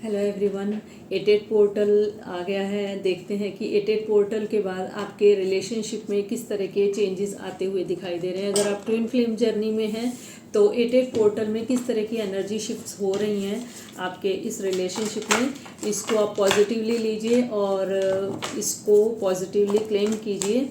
Hello everyone. एटेट portal आ गया है। देखते हैं कि एटेट पोर्टल के बाद आपके रिलेशनशिप में किस तरह के चेंजेस आते हुए दिखाई दे रहे हैं। अगर आप ट्विन फ्लेम जर्नी में हैं तो एटेट पोर्टल में किस तरह की एनर्जी शिफ्ट्स हो रही हैं आपके इस रिलेशनशिप में, इसको आप पॉजिटिवली लीजिए और इसको पॉजिटिवली क्लेम कीजिए।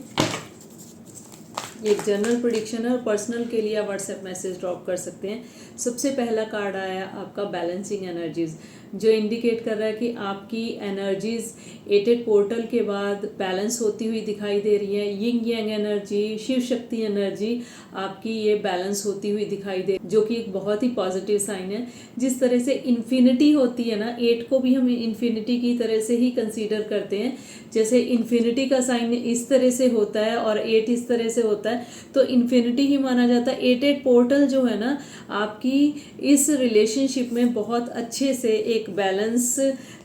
एक जनरल प्रेडिक्शन है और पर्सनल के लिए आप व्हाट्सएप मैसेज ड्रॉप कर सकते हैं। सबसे पहला कार्ड आया आपका बैलेंसिंग एनर्जीज, जो इंडिकेट कर रहा है कि आपकी एनर्जीज एटेड पोर्टल के बाद बैलेंस होती हुई दिखाई दे रही है। यिंग यांग एनर्जी, शिव शक्ति एनर्जी आपकी ये बैलेंस होती हुई दिखाई दे, जो कि एक बहुत ही पॉजिटिव साइन है। जिस तरह से इन्फिनिटी होती है ना, 8 को भी हम इन्फिनिटी की तरह से ही कंसीडर करते हैं। जैसे इन्फिनिटी का साइन इस तरह से होता है और 8 इस तरह से होता है, तो इन्फिनिटी ही माना जाता है। एटेड पोर्टल जो है ना, आपकी इस रिलेशनशिप में बहुत अच्छे से एक बैलेंस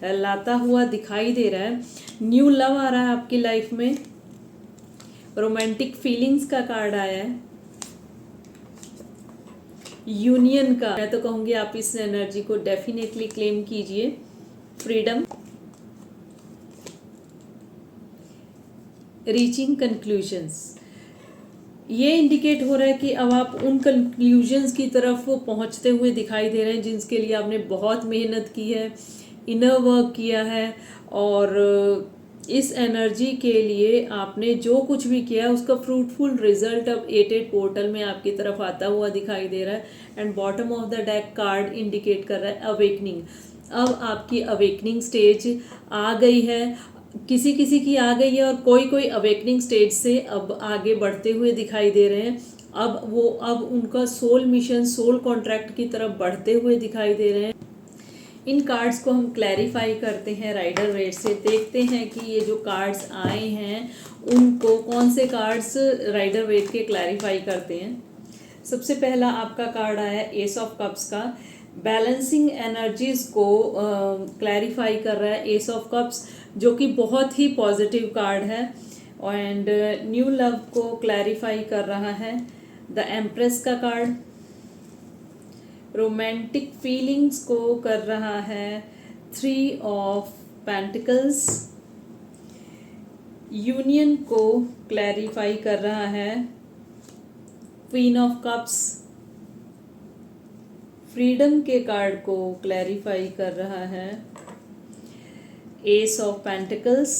लाता हुआ दिखाई दे रहा है। न्यू लव आ रहा है आपकी लाइफ में। रोमांटिक फीलिंग्स का कार्ड आया है। यूनियन का, मैं तो कहूँगी आप इस एनर्जी को डेफिनेटली क्लेम कीजिए। फ्रीडम, रीचिंग कंक्लूजन्स, ये इंडिकेट हो रहा है कि अब आप उन कंक्लूजन्स की तरफ पहुंचते हुए दिखाई दे रहे हैं जिनके लिए आपने बहुत मेहनत की है, इनर वर्क किया है, और इस एनर्जी के लिए आपने जो कुछ भी किया उसका फ्रूटफुल रिजल्ट अब एटेड पोर्टल में आपकी तरफ आता हुआ दिखाई दे रहा है। And bottom of the deck card indicate कर रहा है अवेकनिंग। अब आपकी अवेकनिंग स्टेज आ गई है, किसी किसी की आ गई है और कोई कोई अवेकनिंग स्टेज से अब आगे बढ़ते हुए दिखाई दे रहे हैं। अब उनका सोल मिशन, सोल कॉन्ट्रैक्ट की तरफ बढ़ते हुए दिखाई दे रहे हैं। इन कार्ड्स को हम क्लैरिफाई करते हैं राइडर वेट से। देखते हैं कि ये जो कार्ड्स आए हैं उनको कौन से कार्ड्स राइडर वेट के क्लैरिफाई करते हैं। सबसे पहला आपका कार्ड आया एस ऑफ कप्स का। बैलेंसिंग एनर्जीज को क्लैरिफाई कर रहा है एस ऑफ कप्स, जो कि बहुत ही पॉजिटिव कार्ड है। एंड न्यू लव को क्लैरिफाई कर रहा है द एम्प्रेस का कार्ड। रोमांटिक फीलिंग्स को कर रहा है 3 ऑफ पेंटिकल्स। यूनियन को क्लैरिफाई कर रहा है क्वीन ऑफ कप्स। फ्रीडम के कार्ड को क्लैरिफाई कर रहा है S of pentacles.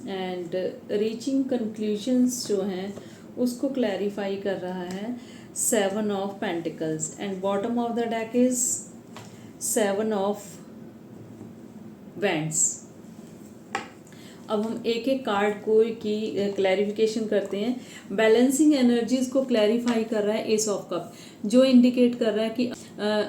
And reaching conclusions जो हैं उसको क्लैरिफाई कर रहा है 7 of pentacles. And bottom of the deck is 7 of wands. अब हम एक एक कार्ड को की क्लैरिफिकेशन करते हैं। बैलेंसिंग एनर्जीज को क्लैरिफाई कर रहा है एस ऑफ कप, जो इंडिकेट कर रहा है कि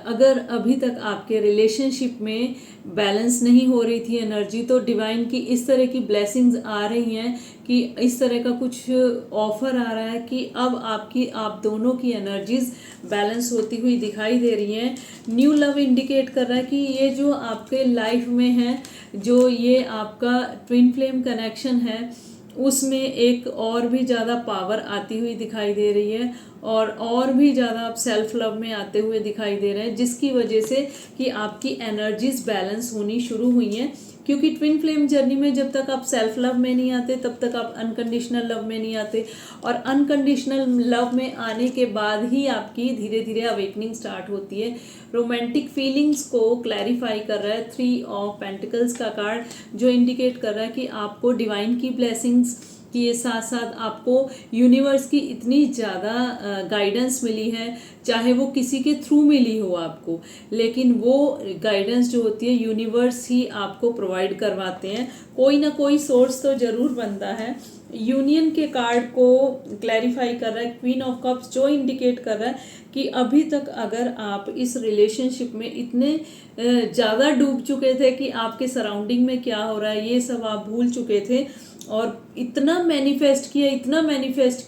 अगर अभी तक आपके रिलेशनशिप में बैलेंस नहीं हो रही थी एनर्जी, तो डिवाइन की इस तरह की ब्लेसिंग्स आ रही हैं कि इस तरह का कुछ ऑफर आ रहा है कि अब आप दोनों की एनर्जीज बैलेंस होती हुई दिखाई दे रही हैं। न्यू लव इंडिकेट कर रहा है कि ये जो आपके लाइफ में है, जो ये आपका ट्विन फ्लेम कनेक्शन है, उसमें एक और भी ज़्यादा पावर आती हुई दिखाई दे रही है और भी ज़्यादा आप सेल्फ लव में आते हुए दिखाई दे रहे हैं, जिसकी वजह से कि आपकी एनर्जीज बैलेंस होनी शुरू हुई हैं। क्योंकि ट्विन फ्लेम जर्नी में जब तक आप सेल्फ लव में नहीं आते तब तक आप अनकंडीशनल लव में नहीं आते, और अनकंडीशनल लव में आने के बाद ही आपकी धीरे धीरे अवेकनिंग स्टार्ट होती है। रोमांटिक फीलिंग्स को क्लैरिफाई कर रहा है 3 ऑफ पेंटिकल्स का कार्ड, जो इंडिकेट कर रहा है कि आपको डिवाइन की ब्लेसिंग्स के साथ साथ आपको यूनिवर्स की इतनी ज़्यादा गाइडेंस मिली है, चाहे वो किसी के थ्रू मिली हो आपको, लेकिन वो गाइडेंस जो होती है यूनिवर्स ही आपको प्रोवाइड करवाते हैं। कोई ना कोई सोर्स तो ज़रूर बनता है। यूनियन के कार्ड को क्लैरिफाई कर रहा है क्वीन ऑफ कप्स, जो इंडिकेट कर रहा है कि अभी तक अगर आप इस रिलेशनशिप में इतने ज़्यादा डूब चुके थे कि आपके सराउंडिंग में क्या हो रहा है ये सब आप भूल चुके थे, और इतना मैनिफेस्ट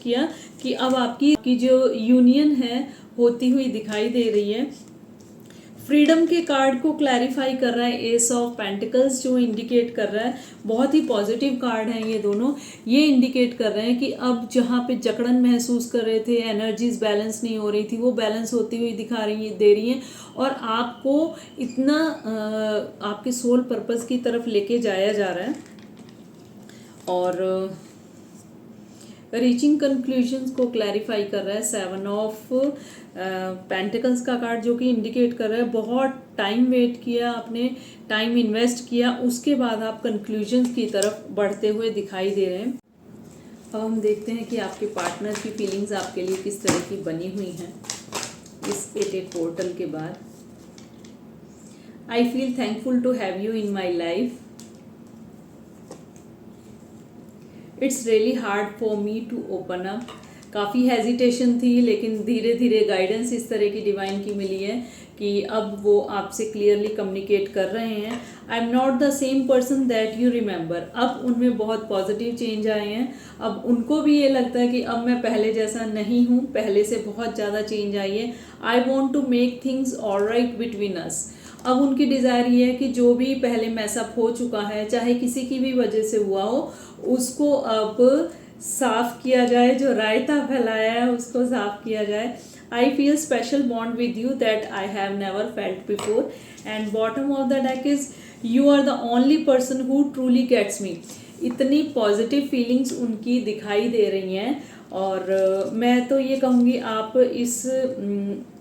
किया कि अब आपकी जो यूनियन है होती हुई दिखाई दे रही है। फ्रीडम के कार्ड को क्लैरिफाई कर रहा है एस ऑफ पेंटिकल्स, जो इंडिकेट कर रहा है बहुत ही पॉजिटिव कार्ड हैं ये दोनों। ये इंडिकेट कर रहे हैं कि अब जहाँ पे जकड़न महसूस कर रहे थे, एनर्जीज बैलेंस नहीं हो रही थी, वो बैलेंस होती हुई दे रही हैं और आपको इतना आपके सोल पर्पस की तरफ लेके जाया जा रहा है। और रीचिंग कंक्लूजन्स को क्लैरिफाई कर रहा है 7 ऑफ पेंटिकल्स का कार्ड, जो कि इंडिकेट कर रहा है बहुत टाइम वेट किया आपने, टाइम इन्वेस्ट किया, उसके बाद आप कंक्लूजन्स की तरफ बढ़ते हुए दिखाई दे रहे हैं। अब हम देखते हैं कि आपके पार्टनर की फीलिंग्स आपके लिए किस तरह की बनी हुई हैं इस 8 पोर्टल के बाद। I feel thankful to have you in my life. It's really hard for me to open up. काफ़ी हेजिटेशन थी, लेकिन धीरे धीरे गाइडेंस इस तरह की डिवाइन की मिली है कि अब वो आपसे क्लियरली कम्युनिकेट कर रहे हैं। I am not the same person that you remember. अब उनमें बहुत पॉजिटिव चेंज आए हैं। अब उनको भी ये लगता है कि अब मैं पहले जैसा नहीं हूँ, पहले से बहुत ज़्यादा चेंज आई है। I want to make things alright between us. अब उनकी डिज़ायर ये है कि जो भी पहले मैसअप हो चुका है, चाहे किसी की भी वजह से हुआ हो, उसको अब साफ किया जाए, जो रायता फैलाया है उसको साफ किया जाए। I feel special bond with you that I have never felt before. And bottom of the deck is you are the only person who truly gets me. इतनी पॉजिटिव फीलिंग्स उनकी दिखाई दे रही हैं। और मैं तो ये कहूँगी आप इस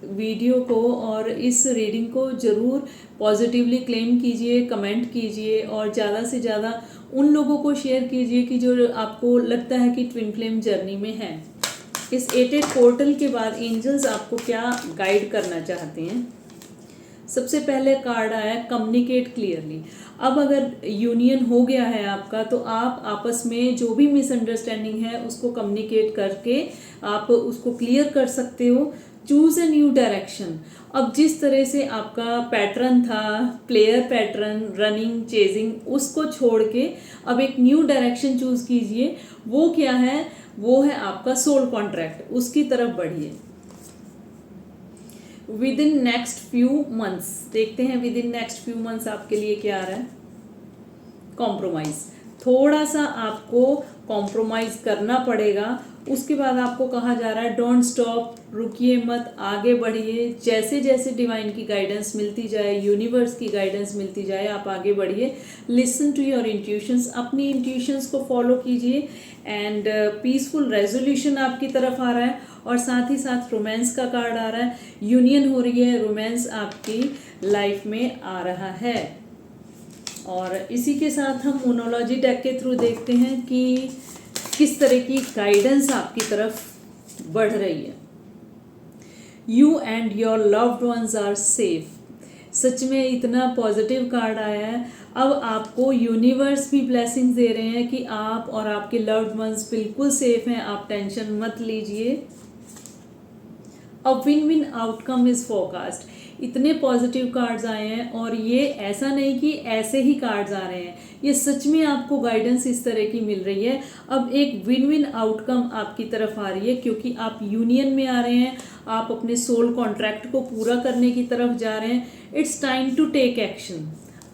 वीडियो को और इस रीडिंग को ज़रूर पॉजिटिवली क्लेम कीजिए, कमेंट कीजिए और ज़्यादा से ज़्यादा उन लोगों को शेयर कीजिए कि जो आपको लगता है कि ट्विन फ्लेम जर्नी में है। इस 8 पोर्टल के बाद एंजल्स आपको क्या गाइड करना चाहते हैं। सबसे पहले कार्ड आया कम्युनिकेट क्लियरली। अब अगर यूनियन हो गया है आपका, तो आप आपस में जो भी मिसअंडरस्टैंडिंग है उसको कम्युनिकेट करके आप उसको क्लियर कर सकते हो। Choose a new direction. अब जिस तरह से आपका पैटर्न था, प्लेयर पैटर्न, रनिंग, चेजिंग, उसको छोड़ के अब एक न्यू डायरेक्शन चूज कीजिए। वो क्या है? वो है आपका सोल कॉन्ट्रैक्ट, उसकी तरफ बढ़िए। With in next few months, देखते हैं with in next few months आपके लिए क्या आ रहा है। कॉम्प्रोमाइज, थोड़ा सा आपको कॉम्प्रोमाइज करना पड़ेगा। उसके बाद आपको कहा जा रहा है डोंट स्टॉप, रुकिए मत, आगे बढ़िए। जैसे जैसे डिवाइन की गाइडेंस मिलती जाए, यूनिवर्स की गाइडेंस मिलती जाए, आप आगे बढ़िए। लिसन टू योर इंट्यूशंस, अपनी इंट्यूशंस को फॉलो कीजिए। एंड पीसफुल रेजोल्यूशन आपकी तरफ आ रहा है। और साथ ही साथ रोमांस का कार्ड आ रहा है, यूनियन हो रही है, रोमांस आपकी लाइफ में आ रहा है। और इसी के साथ हम मोनोलॉजी डेक के थ्रू देखते हैं कि किस तरह की गाइडेंस आपकी तरफ बढ़ रही है। You and your loved ones are safe. सच में इतना पॉजिटिव कार्ड आया है। अब आपको यूनिवर्स भी ब्लेसिंग्स दे रहे हैं कि आप और आपके लव्ड वंस बिल्कुल सेफ हैं, आप टेंशन मत लीजिए। A win win outcome is forecast. इतने पॉजिटिव कार्ड्स आए हैं और ये ऐसा नहीं कि ऐसे ही कार्ड्स आ रहे हैं, ये सच में आपको गाइडेंस इस तरह की मिल रही है। अब एक विन विन आउटकम आपकी तरफ आ रही है क्योंकि आप यूनियन में आ रहे हैं, आप अपने सोल कॉन्ट्रैक्ट को पूरा करने की तरफ जा रहे हैं। It's time to take action.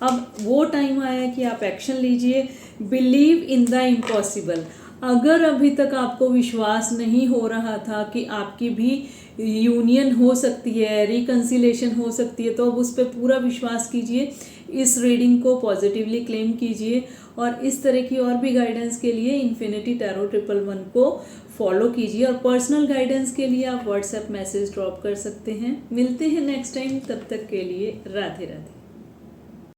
अब वो टाइम आया है कि आप एक्शन लीजिए। Believe in the impossible. अगर अभी तक आपको विश्वास नहीं हो रहा था कि आपकी भी यूनियन हो सकती है, रिकन्सिलेशन हो सकती है, तो अब उस पर पूरा विश्वास कीजिए। इस रीडिंग को पॉजिटिवली क्लेम कीजिए और इस तरह की और भी गाइडेंस के लिए इन्फिनिटी टैरो 111 को फॉलो कीजिए। और पर्सनल गाइडेंस के लिए आप व्हाट्सएप मैसेज ड्रॉप कर सकते हैं। मिलते हैं नेक्स्ट टाइम, तब तक के लिए राधे राधे।